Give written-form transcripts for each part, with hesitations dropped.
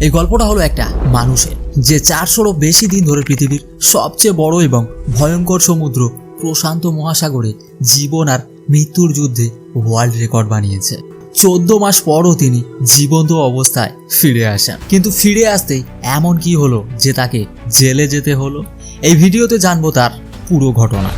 এই গল্পটা হলো একটা মানুষের, যে 400-রও বেশি দিন ধরে পৃথিবীর সবচেয়ে বড় এবং ভয়ঙ্কর সমুদ্র প্রশান্ত মহাসাগরে জীবন আর মৃত্যুর যুদ্ধে ওয়ার্ল্ড রেকর্ড বানিয়েছে। 14 মাস পরও তিনি জীবন্ত অবস্থায় ফিরে আসেন। কিন্তু ফিরে আসতেই এমন কি হলো যে তাকে জেলে যেতে হলো? এই ভিডিওতে জানবো তার পুরো ঘটনা।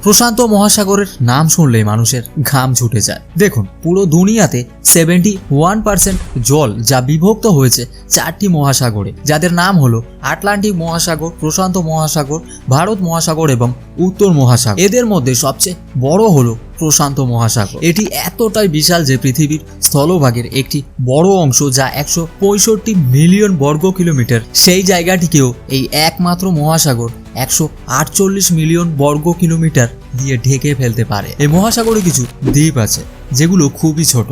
প্রশান্ত মহাসাগরের নাম শুনলেই মানুষের ঘাম ছুটে যায়। দেখুন, পুরো দুনিয়াতে 71% জল যা বিভক্ত হয়েছে 4টি মহাসাগরে, যাদের নাম হলো আটলান্টিক মহাসাগর, প্রশান্ত মহাসাগর, ভারত মহাসাগর এবং উত্তর মহাসাগর। এদের মধ্যে সবচেয়ে বড় হলো প্রশান্ত মহাসাগর। এটি এতটাই বিশাল যে পৃথিবীর স্থলভাগের একটি বড় অংশ, যা 165 মিলিয়ন বর্গ কিলোমিটার, সেই জায়গাটিকেও এই একমাত্র মহাসাগর 148 মিলিয়ন বর্গ কিলোমিটার দিয়ে ঢেকে ফেলতে পারে। এই মহাসাগরে কিছু দ্বীপ আছে যেগুলো খুবই ছোট,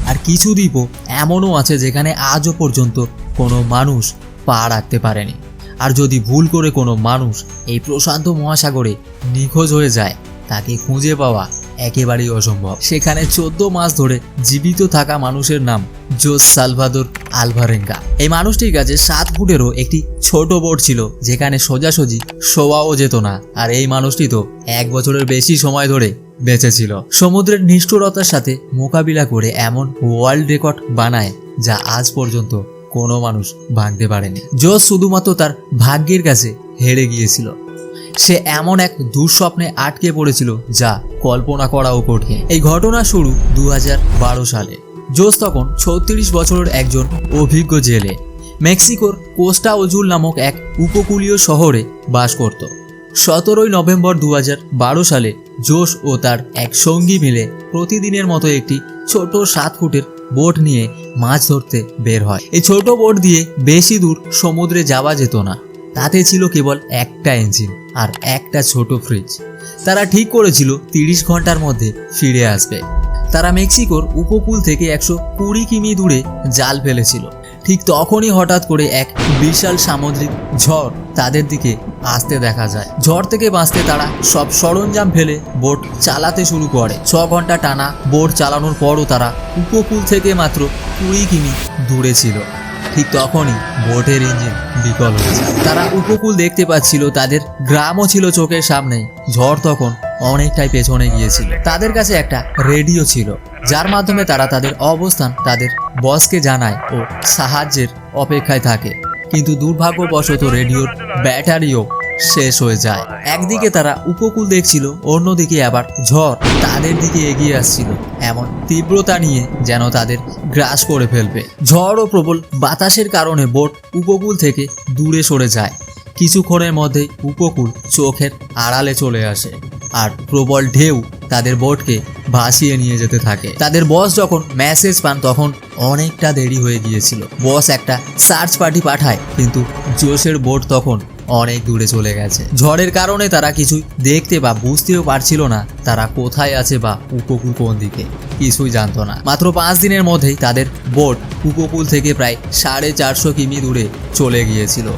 আর কিছু দ্বীপও এমনও আছে যেখানে আজও পর্যন্ত কোনো মানুষ পা রাখতে পারেনি। আর যদি ভুল করে কোনো মানুষ এই প্রশান্ত মহাসাগরে নিখোঁজ হয়ে যায়, তাকে খুঁজে পাওয়া একেবারেই অসম্ভব। সেখানে 14 মাস ধরে জীবিত থাকা মানুষের নাম জোস সালভাদোর আলভারেঙ্গা। এই মানুষটির কাছে 7 ফুটেরও একটি ছোট বোট ছিল, যেখানে সোজাসুজি শোয়াও যেত না। আর এই মানুষটি তো 1 বছরের বেশি সময় ধরে বেঁচে ছিল। সমুদ্রের নিষ্ঠুরতার সাথে মোকাবিলা করে এমন ওয়ার্ল্ড রেকর্ড বানায় যা আজ পর্যন্ত কোনো মানুষ ভাঙতে পারেনি। জোস শুধুমাত্র তার ভাগ্যের কাছে হেরে গিয়েছিল। সে এমন এক দুঃস্বপ্নে আটকে পড়েছিল যা কল্পনা করাও কঠিন। এই ঘটনা শুরু 2012 সালে। জোস তখন 36 বছরের একজন অভিজ্ঞ জেলে মেক্সিকোর কোস্টা ওজুল নামক এক উপকূলীয় শহরে বাস করত। 17 নভেম্বর 2012 সালে জোস ও তার এক সঙ্গী মিলে প্রতিদিনের মতো একটি ছোট 7 ফুটের বোট নিয়ে মাছ ধরতে বের হয়। এই ছোট বোট দিয়ে বেশি দূর সমুদ্রে যাওয়া যেত না। তাতে ছিল কেবল একটা ইঞ্জিন আর একটা ছোট ফ্রিজ। তারা ঠিক করেছিল 30 ঘন্টার মধ্যে ফিরে আসবে। তারা মেক্সিকোর উপকূল থেকে 120 কিমি দূরে জাল ফেলেছিল। ঠিক তখনই হঠাৎ করে এক বিশাল সামুদ্রিক ঝড় তাদের দিকে আসতে দেখা যায়। ঝড় থেকে বাঁচতে তারা সব সরঞ্জাম ফেলে বোট চালাতে শুরু করে। 6 ঘন্টা টানা বোট চালানোর পরও তারা উপকূল থেকে মাত্র 20 কিমি দূরে ছিল। ঠিক তখনই বোটের ইঞ্জিন বিকল হয়ে যায়। তারা উপকূল দেখতে পাচ্ছিল, তাদের গ্রামও ছিল চোখের সামনে। ঝড় তখন অনেকটাই পেছনে গিয়েছিল। তাদের কাছে একটা রেডিও ছিল, যার মাধ্যমে তারা তাদের অবস্থান তাদের বসকে জানায় ও সাহায্যের অপেক্ষায় থাকে। কিন্তু দুর্ভাগ্যবশত রেডিওর ব্যাটারিও শেষ হয়ে যায়। একদিকে তারা উপকূল দেখছিল, অন্যদিকে আবার ঝড় তাদের দিকে এগিয়ে আসছিল এমন তীব্রতা নিয়ে যেন তাদের গ্রাস করে ফেলবে। ঝড় ও প্রবল বাতাসের কারণে বোট উপকূল থেকে দূরে সরে যায়। কিছুক্ষণের মধ্যেই উপকূল চোখের আড়ালে চলে আসে, আর প্রবল ঢেউ তাদের বোটকে ভাসিয়ে নিয়ে যেতে থাকে। তাদের বস যখন মেসেজ পান তখন অনেকটা দেরি হয়ে গিয়েছিল। বস একটা সার্চ পার্টি পাঠায়, কিন্তু জোসের বোট তখন অনেক দূরে চলে গেছে। ঝড়ের কারণে তারা কিছুই দেখতে বা বুঝতেও পারছিল না তারা কোথায় আছে বা উপকূল কোন দিকে, কিছুই জানতো না। মাত্র 5 দিনের মধ্যেই তাদের বোট উপকূল থেকে প্রায় 450 কিমি দূরে চলে গিয়েছিল।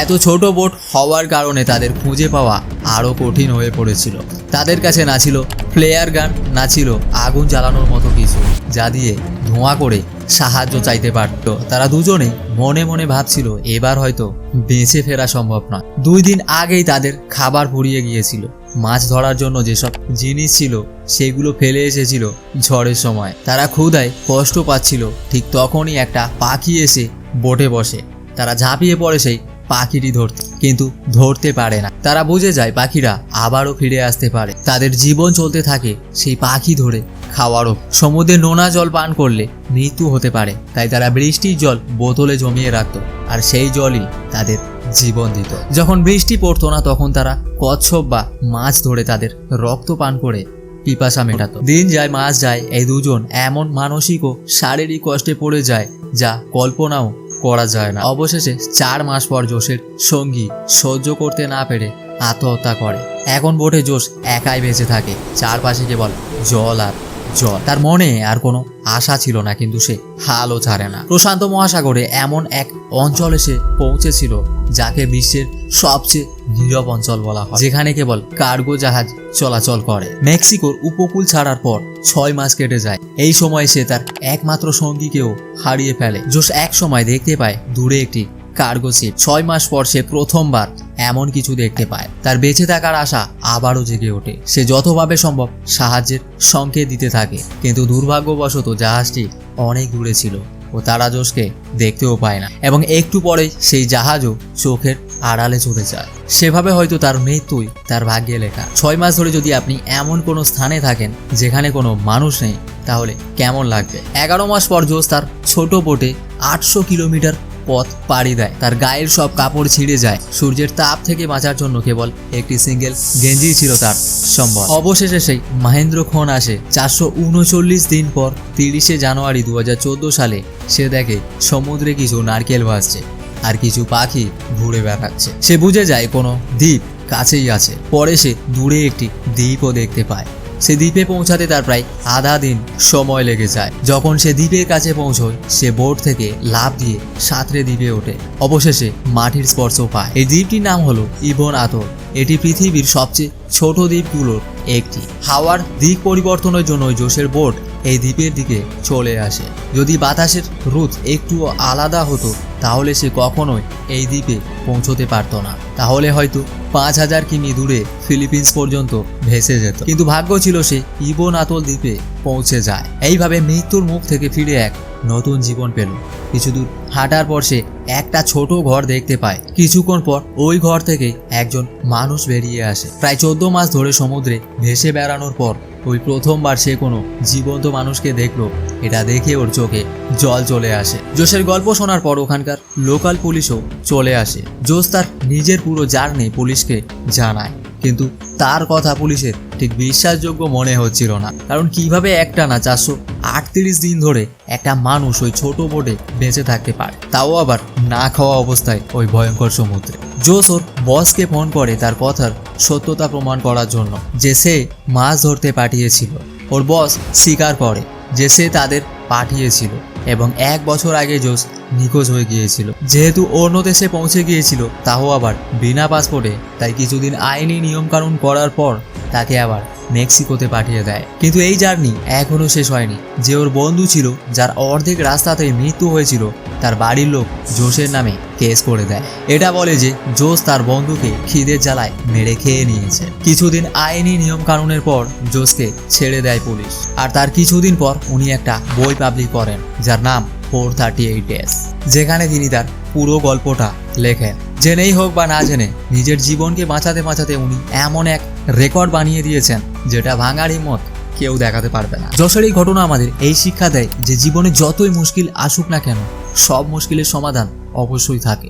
এত ছোট বোট হওয়ার কারণে তাদের খুঁজে পাওয়া আরও কঠিন হয়ে পড়েছিল। তাদের কাছে না ছিল ফ্লেয়ার গান, না ছিল আগুন জ্বালানোর মতো কিছু যা দিয়ে ধোঁয়া করে সাহায্য চাইতে পারত। তারা দুজনেই মনে মনে ভাবছিল এবার হয়তো বেঁচে ফেরা সম্ভব নয়। 2 দিন আগেই তাদের খাবার ফুরিয়ে গিয়েছিল। মাছ ধরার জন্য যেসব জিনিস ছিল সেগুলো ফেলে এসেছিল ঝড়ের সময়। তারা ক্ষুধায় কষ্ট পাচ্ছিল। ঠিক তখনই একটা পাখি এসে বোটে বসে। তারা ঝাঁপিয়ে পড়ে সেই পাখিটি ধরতে, কিন্তু ধরতে পারে না। তারা বুঝে যায় পাখিরা আবারও ফিরে আসতে পারে। তাদের জীবন চলতে থাকে সেই পাখি ধরে খাওয়ারও। সমুদ্রে নোনা জল পান করলে মৃত্যু হতে পারে, তাই তারা বৃষ্টির জল বোতলে জমিয়ে রাখত, আর সেই জলই তাদের জীবন দিত। যখন বৃষ্টি পড়তো না তখন তারা কচ্ছপ বা মাছ ধরে তাদের রক্ত পান করে পিপাসা মেটাতো। দিন যায় মাস যায়, এই দুজন এমন মানসিক ও শারীরিক কষ্টে পড়ে যায় যা কল্পনাও করা যায় না। অবশেষে 4 মাস পর জোসের সঙ্গী সহ্য করতে না পেরে আত্মহত্যা করে। এখন বোটে জোস একাই বেঁচে থাকে, চারপাশে কেবল জল আর জল। তার মনে আর কোনো আশা ছিল না, কিন্তু সে হালও ছাড়ে না। প্রশান্ত মহাসাগরে এমন এক অঞ্চলে সে পৌঁছেছিল যাকে বিশ্বের সবচেয়ে নীরব অঞ্চল বলা হয়, যেখানে কেবল কার্গো জাহাজ চলাচল করে। মেক্সিকোর উপকূল ছাড়ার পর 6 মাস কেটে যায়। এই সময় সে তার একমাত্র সঙ্গীকেও হারিয়ে ফেলে। জোস এক সময় দেখতে পায় দূরে একটি কার্গো শিপ। 6 মাস পর সে প্রথমবার এমন কিছু দেখতে পায়। তার বেঁচে থাকার আশা আবারও জেগে ওঠে। সে যতভাবে সম্ভব সাহায্যের সংকেত দিতে থাকে, কিন্তু দুর্ভাগ্যবশত জাহাজটি অনেক দূরে ছিল ও তারা জোসকে দেখতেও পায় না, এবং একটু পরেই সেই জাহাজও চোখের আড়ালে চলে যায়। সেভাবে হয়তো তার মৃত্যুই তার ভাগ্যে লেখা। 6 মাস ধরে যদি আপনি এমন কোনো স্থানে থাকেন যেখানে কোনো মানুষ নেই, তাহলে কেমন লাগবে? 11 মাস পর জোস তার ছোট বোটে 800 কিলোমিটার পথ পাড়ি দেয়। তার গায়ের সব কাপড় ছিঁড়ে যায়। সূর্যের তাপ থেকে বাঁচার জন্য কেবল একটি সিঙ্গেল গেঞ্জি ছিল তার সম্বল। অবশেষে সেই মহেন্দ্রক্ষণ আসে। 439 দিন পর 30শে জানুয়ারি 2014 সালে সে দেখে সমুদ্রে কিছু নারকেল ভাসছে আর কিছু পাখি ঘুরে বেড়াচ্ছে। সে বুঝে যায় কোনো দ্বীপ কাছেই আছে। পরে সে দূরে একটি দ্বীপও দেখতে পায়। সে দ্বীপে পৌঁছাতে তার প্রায় আধা দিন সময় লেগে যায়। যখন সে দ্বীপের কাছে পৌঁছয়, সে বোট থেকে লাফ দিয়ে সাঁতরে দ্বীপে ওঠে। অবশেষে মাটির স্পর্শ পায়। এই দ্বীপটির নাম হলো ইবন আতল। এটি পৃথিবীর সবচেয়ে ছোট দ্বীপগুলোর একটি। হাওয়ার দিক পরিবর্তনের জন্য জোসের বোট এই দ্বীপের দিকে চলে আসে। যদি বাতাসের রুট একটু আলাদা হতো, তাহলে সে কখনোই এই দ্বীপে পৌঁছতে পারত না। তাহলে হয়তো 5000 কিমি দূরে ফিলিপিন্স পর্যন্ত ভেসে যেত। কিন্তু ভাগ্য ছিল সে ইবন আতল দ্বীপে পৌঁছে যায়। এইভাবে মৃত্যুর মুখ থেকে ফিরে এক নতুন জীবন পেল। কিছু দূর হাঁটার পর সে একটা ছোট ঘর দেখতে পায়। কিছুক্ষণ পর ওই ঘর থেকে একজন মানুষ বেরিয়ে আসে। প্রায় 14 মাস ধরে সমুদ্রে ভেসে বেড়ানোর পর ওই প্রথমবার সে কোনো জীবন্ত মানুষকে দেখলো। এটা দেখে ওর চোখে জল চলে আসে। জোসের গল্প শোনার পর ওখানকার লোকাল পুলিশও চলে আসে। জোস তার নিজের পুরো জার্নি পুলিশকে জানায়, কিন্তু তার কথা পুলিশের ঠিক বিশ্বাসযোগ্য মনে হচ্ছিল না। কারণ কিভাবে একটানা 438 দিন ধরে একটা মানুষ ওই ছোট বোটে বেঁচে থাকতে পারে, তাও আবার না খাওয়া অবস্থায় ওই ভয়ঙ্কর সমুদ্রে। জোস ওর বসকে ফোন করে তার কথার সত্যতা প্রমাণ করার জন্য, যে সে মাছ ধরতে পাঠিয়েছিল। ওর বস স্বীকার করে যে সে তাদের পাঠিয়েছিল এবং 1 বছর আগে জোস নিখোঁজ হয়ে গিয়েছিল। যেহেতু অন্য দেশে পৌঁছে গিয়েছিল, তাও আবার বিনা পাসপোর্টে, তাই কিছুদিন আইনি নিয়মকানুন করার পর তাকে আবার মেক্সিকোতে পাঠিয়ে দেয়। কিন্তু এই জার্নি এখনো শেষ হয়নি। যে ওর বন্ধু ছিল, যার অর্ধেক রাস্তাতেই মৃত্যু হয়েছিল, তার বাড়ির লোক জোসের নামে কেস করে দেয়। এটা বলে যে জোস তার বন্ধুকে খিদের জ্বালায় মেরে খেয়ে নিয়েছে। কিছুদিন আইনি নিয়ম কানুনের পর জোসকে ছেড়ে দেয় পুলিশ। আর তার কিছুদিন পর উনি একটা বই পাবলিক করেন, যার নাম 438 ডেজ, যেখানে তিনি তার পুরো গল্পটা লেখেন। জেনেই হোক বা না জেনে, নিজের জীবনকে বাঁচাতে বাঁচাতে উনি এমন এক রেকর্ড বানিয়ে দিয়েছেন, যেটা ভাঙার হিম্মত কেউ দেখাতে পারবে না। যশোর এই ঘটনা আমাদের এই শিক্ষা দেয় যে জীবনে যতই মুশকিল আসুক না কেন, সব মুশকিলের সমাধান অবশ্যই থাকে।